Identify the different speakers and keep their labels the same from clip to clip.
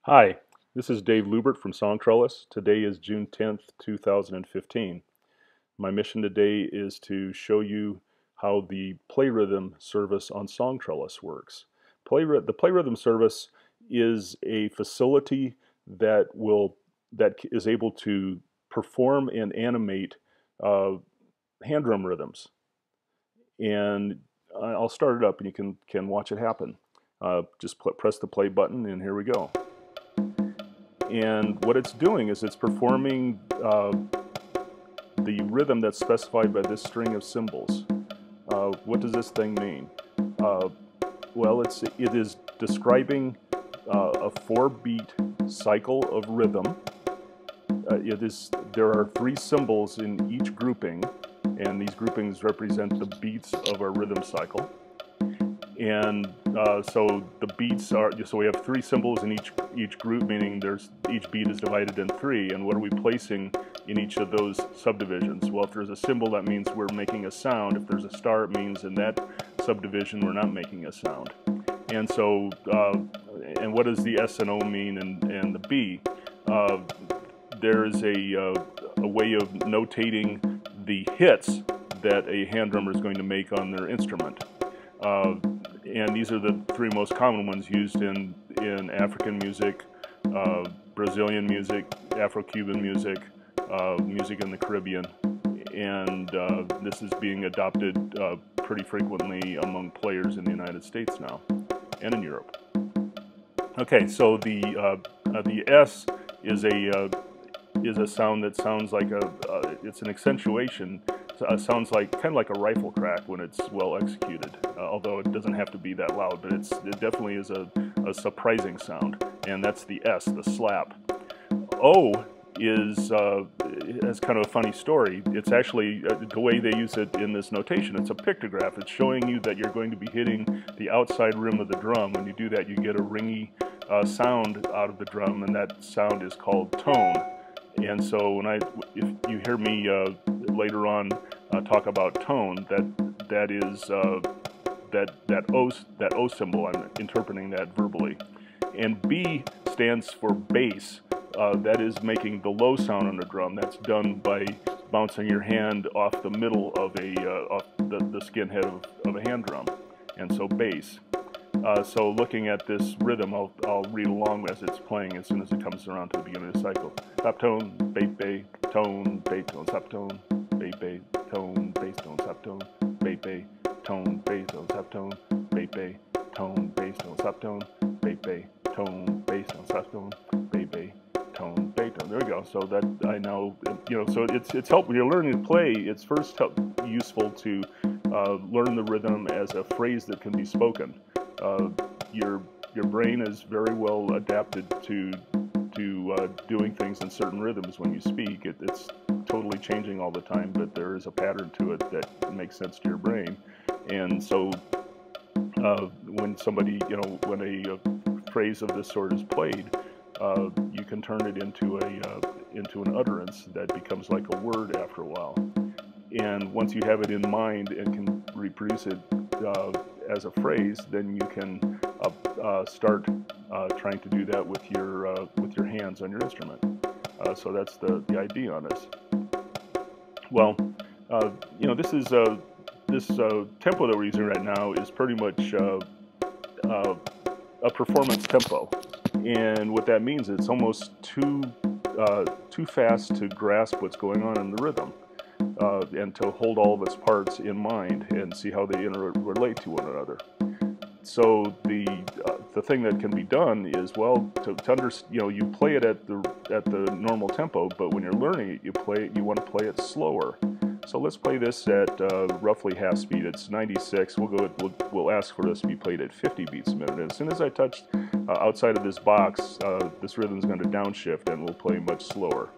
Speaker 1: Hi, this is Dave Lubert from SongTrellis. Today is June 10th, 2015. My mission today is to show you how the play rhythm service on SongTrellis works. The play rhythm service is a facility that is able to perform and animate hand drum rhythms. And I'll start it up and you can watch it happen. Just press the play button and here we go. And what it's doing is it's performing the rhythm that's specified by this string of cymbals. What does this thing mean? Well, it is describing a 4-beat cycle of rhythm. There are 3 cymbals in each grouping, and these groupings represent the beats of our rhythm cycle. And so the beats are, so we have 3 cymbals in each group, meaning each beat is divided in 3, and what are we placing in each of those subdivisions? Well, if there's a symbol, that means we're making a sound. If there's a star, it means in that subdivision we're not making a sound. And so, and what does the S and O mean and the B? There is a way of notating the hits that a hand drummer is going to make on their instrument. And these are the 3 most common ones used in African music, Brazilian music, Afro-Cuban music, music in the Caribbean, and this is being adopted pretty frequently among players in the United States now, and in Europe. Okay, so the S is a sound that sounds like it's an accentuation. Sounds like kind of like a rifle crack when it's well executed, although it doesn't have to be that loud, but it definitely is a surprising sound, and that's the S, the slap. O has kind of a funny story. It's actually, the way they use it in this notation, it's a pictograph. It's showing you that you're going to be hitting the outside rim of the drum. When you do that, you get a ringy sound out of the drum, and that sound is called tone. And so if you hear me later on talk about tone, that is that O symbol. I'm interpreting that verbally. And B stands for bass. That is making the low sound on the drum. That's done by bouncing your hand off the middle of off the skin head of a hand drum, and so bass. So looking at this rhythm, I'll read along as it's playing as soon as it comes around to the beginning of the cycle. Stop tone, bass, bass, tone, bass, tone, stop tone, bass, bass, tone, bass, tone, stop tone, bass, bass, tone, bass, tone, stop tone, bass, bass, tone, bass, tone, stop tone, bass, bass, tone, bass, tone, stop tone, bass, bass, tone, bass, tone. There we go. So that I now, so it's helpful. When you're learning to play, it's first useful to learn the rhythm as a phrase that can be spoken. Your brain is very well adapted to doing things in certain rhythms when you speak. It's totally changing all the time, but there is a pattern to it that makes sense to your brain. And so when somebody, when a phrase of this sort is played, you can turn it into an utterance that becomes like a word after a while. And once you have it in mind and can reproduce it as a phrase, then you can start trying to do that with your hands on your instrument. So that's the idea on this. Well, this tempo that we're using right now is pretty much a performance tempo, and what that means is it's almost too fast to grasp what's going on in the rhythm. And to hold all of its parts in mind and see how they interrelate to one another. So the thing that can be done is, well, you play it at the normal tempo, but when you're learning it, you want to play it slower. So let's play this at roughly half speed. It's 96. We'll ask for this to be played at 50 beats a minute. And as soon as I touch outside of this box, this rhythm is going to downshift, and we'll play much slower.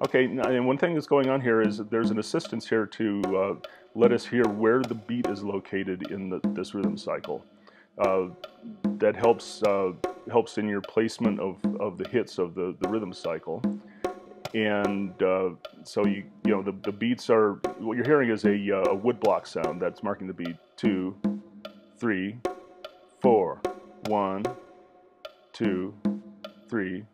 Speaker 1: Okay, and one thing that's going on here is there's an assistance here to let us hear where the beat is located in this rhythm cycle. That helps in your placement of the hits of the rhythm cycle. And so the beats are, what you're hearing is a woodblock sound that's marking the beat. 2, 3, 4. 1, 2, 3,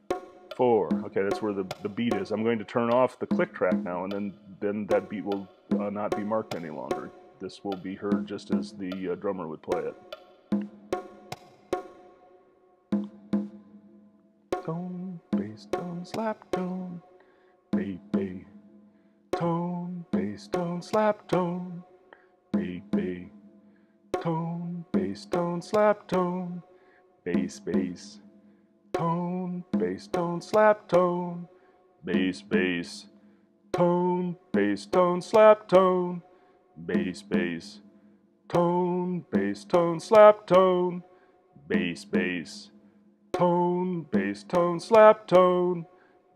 Speaker 1: 4. Okay, that's where the beat is. I'm going to turn off the click track now, and then that beat will not be marked any longer. This will be heard just as the drummer would play it. Tone, bass, tone, slap tone, bass, bass. Tone, bass, tone, slap tone, bass, bass. Tone, bass, tone, slap tone, bass, bass. Tone, bass, tone, slap tone, bass, bass. Tone, bass, tone, slap tone, bass, bass. Tone, bass, tone, slap tone, bass, bass. Tone, bass, tone, slap tone,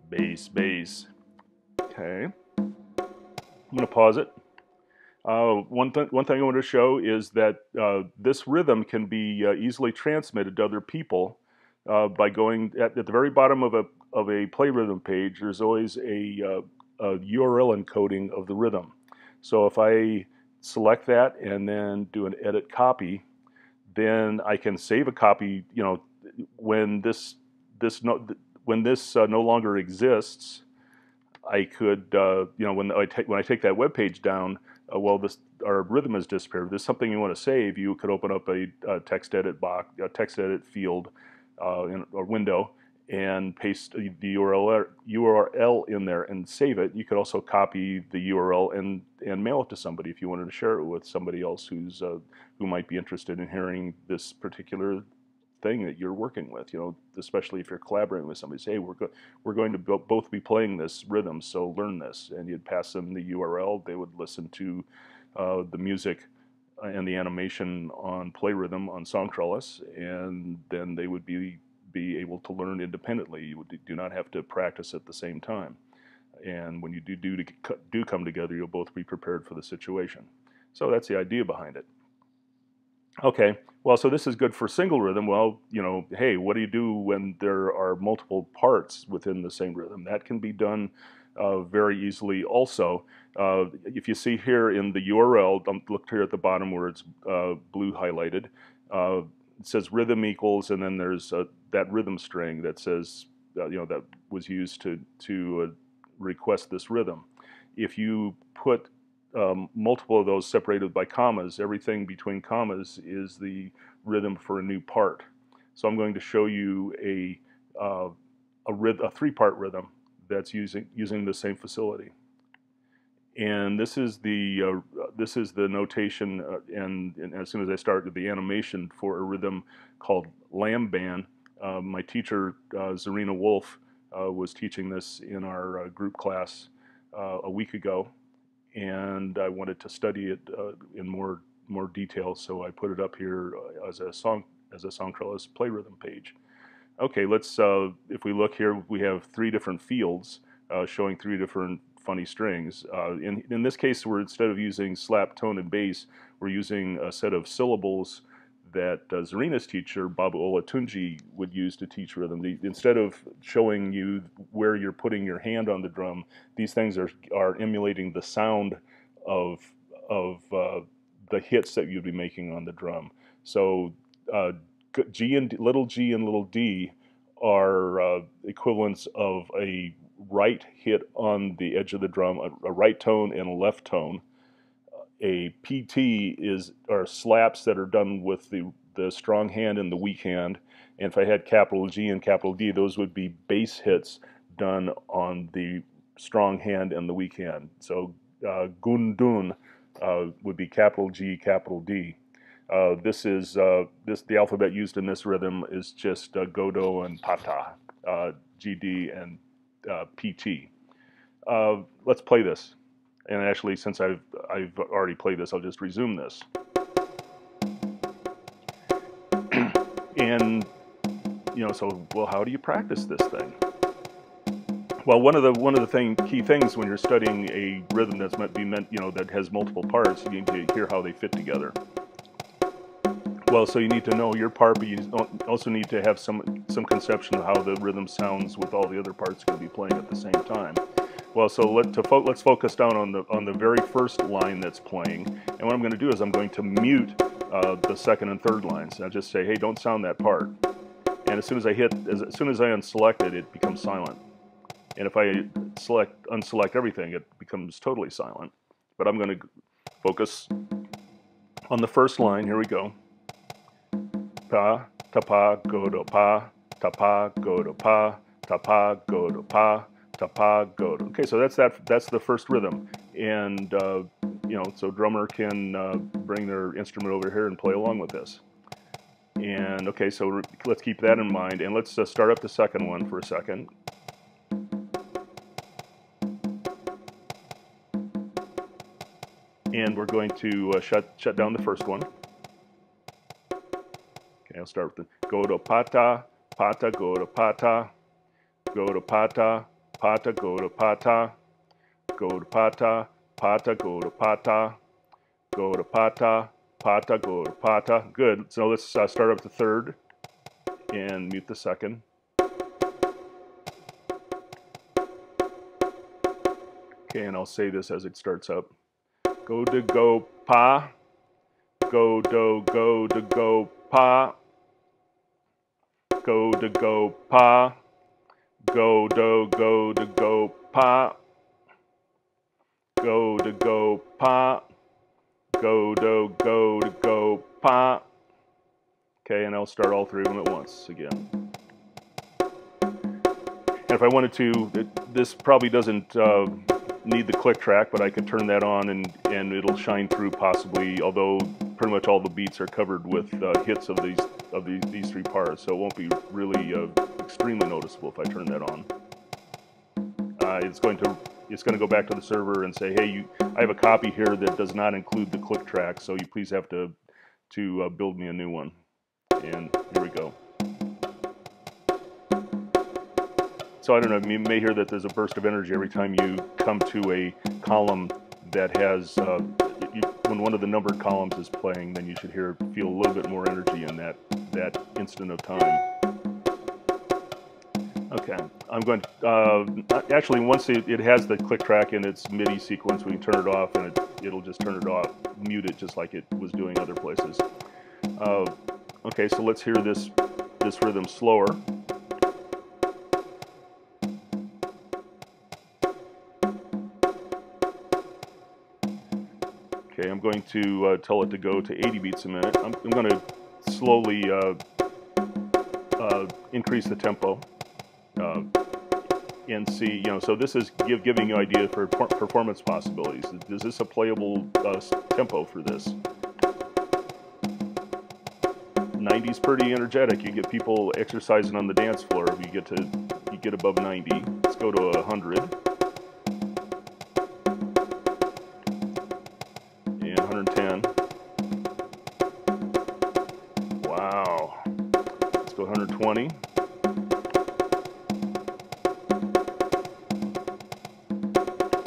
Speaker 1: bass, bass. Okay. I'm going to pause it. One thing I want to show is that this rhythm can be easily transmitted to other people by going at the very bottom of a play rhythm page. There's always a URL encoding of the rhythm. So if I select that and then do an edit copy, then I can save a copy. You know, when this no longer exists, I could, you know, when I take that web page down, well, our rhythm has disappeared. If there's something you want to save, you could open up a text edit box, a text edit field, or window, and paste the URL in there and save it. You could also copy the URL and mail it to somebody if you wanted to share it with somebody else who might be interested in hearing this particular thing that you're working with, you know, especially if you're collaborating with somebody. Say, hey, we're going to both be playing this rhythm, so learn this, and you'd pass them the URL. They would listen to the music and the animation on Play Rhythm on SongTrellis, and then they would be able to learn independently. You do not have to practice at the same time, and when you do come together, you'll both be prepared for the situation. So that's the idea behind it. Okay, well, so this is good for single rhythm. Well, you know, hey, what do you do when there are multiple parts within the same rhythm? That can be done very easily also. If you see here in the URL, look here at the bottom where it's blue highlighted, it says rhythm equals, and then there's that rhythm string that says, you know, that was used to request this rhythm. If you put multiple of those separated by commas, everything between commas is the rhythm for a new part. So I'm going to show you a three-part rhythm that's using the same facility. And this is the notation, and as soon as I started the animation for a rhythm called Lamban, my teacher Zarina Wolf was teaching this in our group class a week ago, and I wanted to study it in more detail, so I put it up here as a SongTrellis play rhythm page. Okay, let's if we look here, we have 3 different fields showing 3 different funny strings. In this case, instead of using slap, tone, and bass, we're using a set of syllables that Zarina's teacher, Babu Olatunji, would use to teach rhythm. Instead of showing you where you're putting your hand on the drum, these things are emulating the sound of the hits that you'd be making on the drum. So little g and little d are equivalents of a right hit on the edge of the drum, a right tone and a left tone. A PT are slaps that are done with the strong hand and the weak hand. And if I had capital G and capital D, those would be bass hits done on the strong hand and the weak hand. So gundun would be capital G, capital D. The alphabet used in this rhythm is just Godo and Pata, GD and PT. Let's play this. And actually, since I've already played this, I'll just resume this. And you know, so well, how do you practice this thing? Well, one of the key things when you're studying a rhythm that's that has multiple parts, you need to hear how they fit together. Well, so you need to know your part, but you also need to have some conception of how the rhythm sounds with all the other parts going to be playing at the same time. Well, so let's focus down on the very first line that's playing, and what I'm going to do is I'm going to mute the second and third lines. I just say, hey, don't sound that part. And as soon as I unselect it, it becomes silent. And if I unselect everything, it becomes totally silent. But I'm going to focus on the first line. Here we go. Pa, ta pa, go to pa, ta pa, go to pa, ta pa, go to pa, ta pa, go to. Okay, so that's the first rhythm. And you know, so drummer can bring their instrument over here and play along with this. And okay, so let's keep that in mind, and let's start up the second one for a second. And we're going to shut down the first one. Okay, I'll start with the go to pata, pata, go to pata, go to pata, pata, go to pata, go to pata, pata, go to pata, go to pata, pata, go to pata. Good. So let's start up the third and mute the second. Okay, and I'll say this as it starts up. Go to go pa, go to go pa, go to go pa, go to go pa, go to go pa, go to go pa. Okay, and I'll start all three of them at once again. And if I wanted to, this probably doesn't need the click track, but I could turn that on and it'll shine through possibly, although pretty much all the beats are covered with hits of these three parts, so it won't be really extremely noticeable if I turn that on. It's going to go back to the server and say, hey, I have a copy here that does not include the click track, so you please have to build me a new one. And here we go. So I don't know, you may hear that there's a burst of energy every time you come to a column that has, when one of the numbered columns is playing, then you should feel a little bit more energy in that instant of time. Okay, I'm going to, actually once it has the click track in its MIDI sequence, we can turn it off and it'll just turn it off, mute it just like it was doing other places. Okay, so let's hear this rhythm slower. Okay, I'm going to tell it to go to 80 beats a minute. I'm going to slowly increase the tempo and see, so this is giving you an idea for performance possibilities. Is this a playable tempo for this? 90's pretty energetic. You get people exercising on the dance floor if you get above 90. Let's go to 100. And 110. Wow. Let's go 120.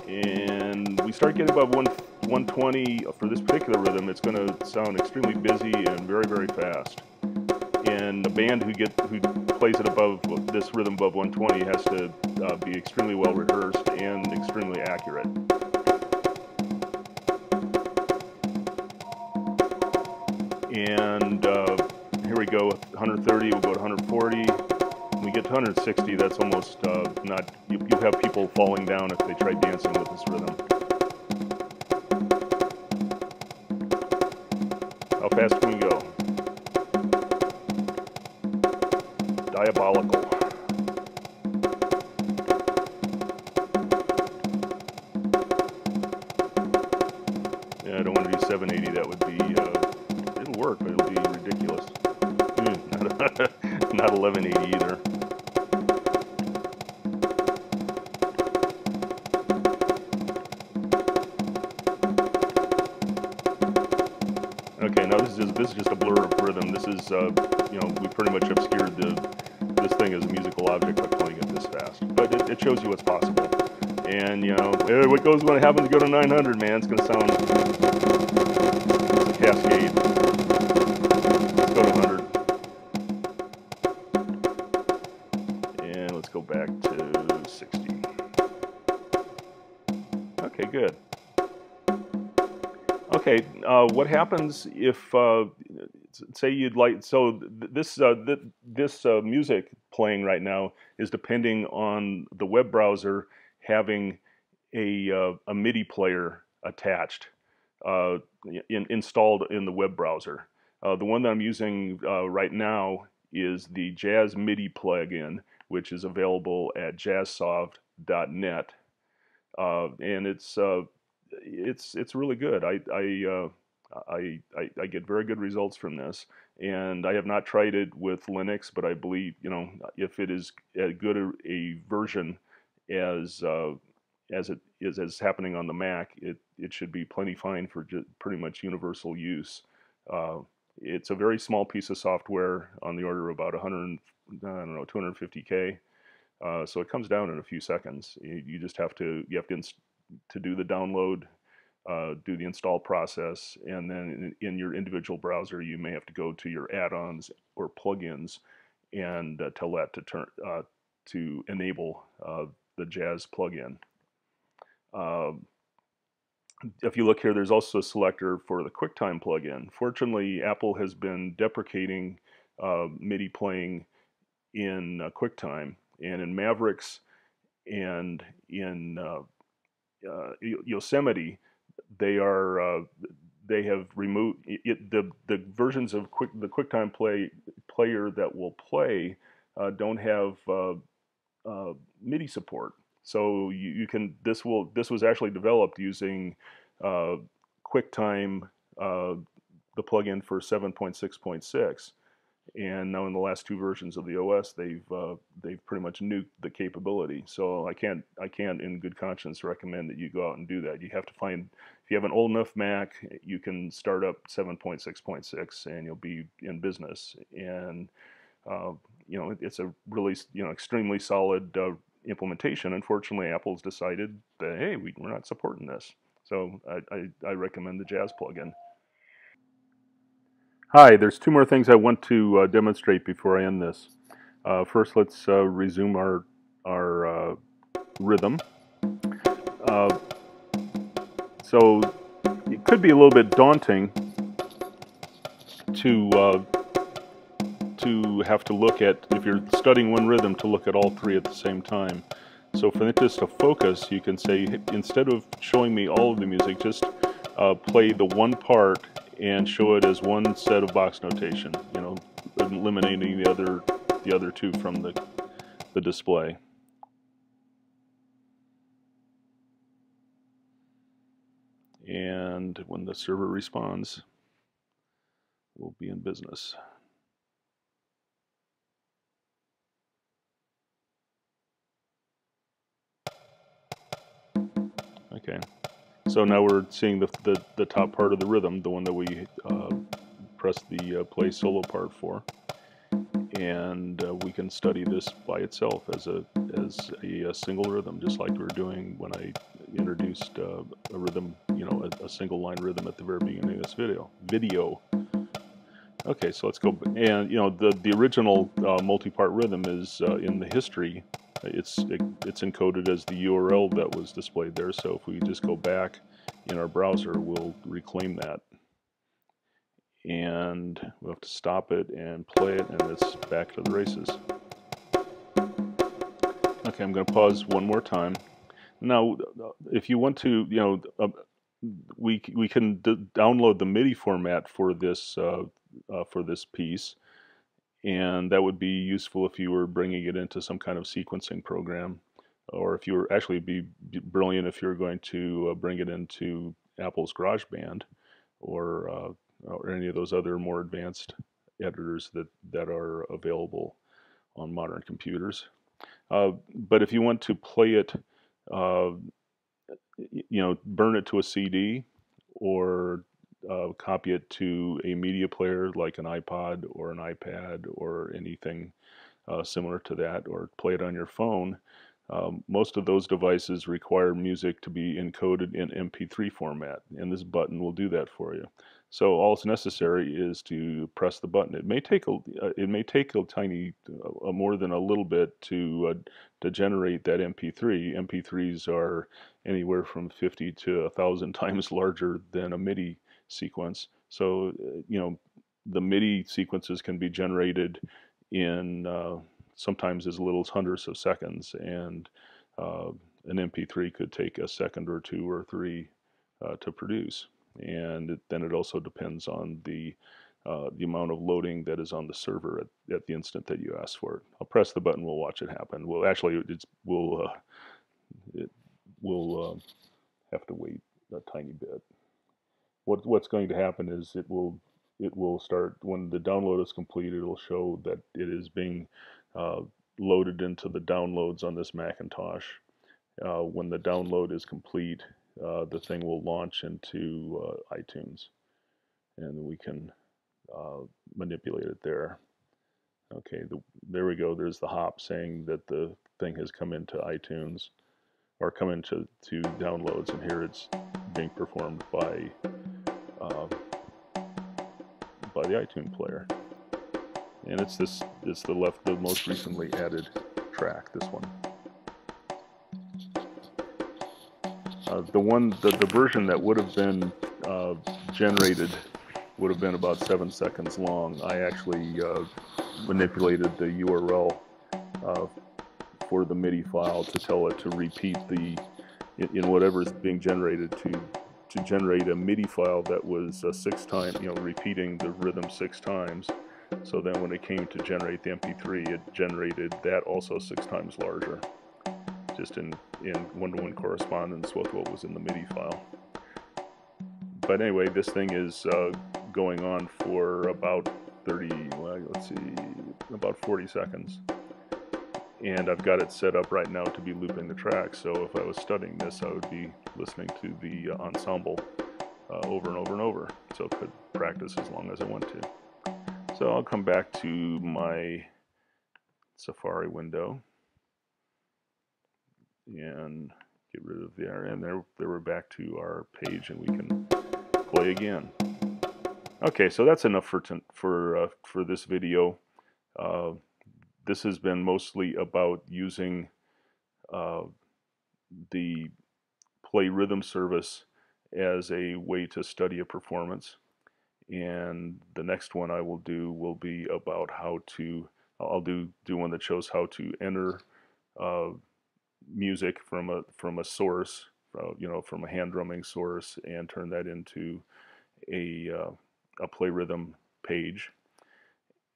Speaker 1: And we start getting above 120 for this particular rhythm. It's going to sound extremely busy and very, very fast. And the band who plays it above this rhythm above 120 has to be extremely well rehearsed and extremely accurate. And here we go, 130, we'll go to 140. When we get to 160, that's almost not, you'll have people falling down if they try dancing with this rhythm. How fast can we go? Diabolical. Yeah, I don't want to do 780. That would be, it'll work, but it'll be ridiculous. Not 1180 either. Okay, now this is just a blur of rhythm. This is, we pretty much obscured this thing as a musical object by playing it this fast. But it shows you what's possible. And, what goes when it happens to go to 900, man? It's going to sound, it's a cascade. Let's go to 100. And let's go back to 60. Okay, good. Okay, what happens if, say you'd like, so this music playing right now is depending on the web browser having a MIDI player attached, installed in the web browser. The one that I'm using right now is the Jazz MIDI plugin, which is available at jazzsoft.net, and it's really good. I get very good results from this, and I have not tried it with Linux, but I believe, you know, if it is as good a version as it is as happening on the Mac, it should be plenty fine for pretty much universal use. It's a very small piece of software on the order of about 100, I don't know, 250K. So it comes down in a few seconds. You just have to do the download, do the install process, and then in your individual browser, you may have to go to your add-ons or plugins and tell that to enable the Jazz plugin. If you look here, there's also a selector for the QuickTime plugin. Fortunately, Apple has been deprecating MIDI playing in QuickTime, and in Mavericks and in Yosemite, they have removed the versions of the QuickTime player that will play don't have MIDI support. So you can this was actually developed using QuickTime, the plugin for 7.6.6, and now in the last two versions of the OS, they've pretty much nuked the capability. So I can't in good conscience recommend that you go out and do that. You have to find, if you have an old enough Mac, you can start up 7.6.6 and you'll be in business. And you know, it's a really, you know, extremely solid implementation. Unfortunately, Apple's decided that, hey, we're not supporting this. So I recommend the Jazz plugin. Hi, there's two more things I want to demonstrate before I end this. First, let's resume our rhythm. So it could be a little bit daunting to have to look at, if you're studying one rhythm, to look at all three at the same time. So for the interest of focus, you can say, instead of showing me all of the music, just play the one part and show it as one set of box notation, you know, eliminating the other two from the display. And when the server responds, we'll be in business. Okay, so now we're seeing the top part of the rhythm, the one that we press the play solo part for, and we can study this by itself as a single rhythm, just like we were doing when I introduced a rhythm, you know, a single line rhythm at the very beginning of this video. Okay, so let's go, and you know, the original multi-part rhythm is in the history. It's encoded as the URL that was displayed there. So if we just go back in our browser, we'll reclaim that, and we'll have to stop it and play it, and it's back to the races. Okay, I'm going to pause one more time. Now, if you want to, you know, we can download the MIDI format for this piece, and that would be useful if you were bringing it into some kind of sequencing program, or if you were actually be brilliant if you're going to bring it into Apple's GarageBand or any of those other more advanced editors that are available on modern computers. But if you want to play it, you know, burn it to a CD or copy it to a media player like an iPod or an iPad or anything similar to that, or play it on your phone, most of those devices require music to be encoded in MP3 format, and this button will do that for you. So all it's necessary is to press the button. It may take a tiny, more than a little bit to generate that MP3. MP3s are anywhere from 50 to 1,000 times larger than a MIDI sequence. So, the MIDI sequences can be generated in sometimes as little as hundreds of seconds, and an MP3 could take a second or two or three to produce. And then it also depends on the amount of loading that is on the server at the instant that you ask for it. I'll press the button, we'll watch it happen. Well, actually, we'll have to wait a tiny bit. What's going to happen is it will start when the download is complete. It'll show that it is being loaded into the downloads on this Macintosh. When the download is complete, the thing will launch into iTunes, and we can manipulate it there. Okay, there we go. There's the hop saying that the thing has come into iTunes, or come into downloads, and here it's being performed by the iTunes player. And it's the most recently added track, this one. The version that would have been generated would have been about 7 seconds long. I actually manipulated the URL for the MIDI file to tell it to repeat in whatever is being generated to generate a MIDI file that was 6 times, repeating the rhythm 6 times. So then when it came to generate the MP3, it generated that also 6 times larger, just in one-to-one correspondence with what was in the MIDI file. But anyway, this thing is going on for about 40 seconds. And I've got it set up right now to be looping the track, so if I was studying this, I would be listening to the ensemble over and over and over, so I could practice as long as I want to. So I'll come back to my Safari window and get rid of the and there we're back to our page, and we can play again. Okay, so that's enough for this video. This has been mostly about using the Play Rhythm service as a way to study a performance. And the next one I will do will be about how to, I'll do one that shows how to enter music from a source, from a hand drumming source, and turn that into a Play Rhythm page.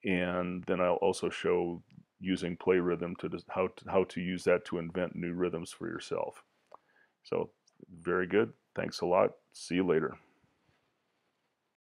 Speaker 1: And then I'll also show using Play Rhythm how to use that to invent new rhythms for yourself. So very good. Thanks a lot. See you later.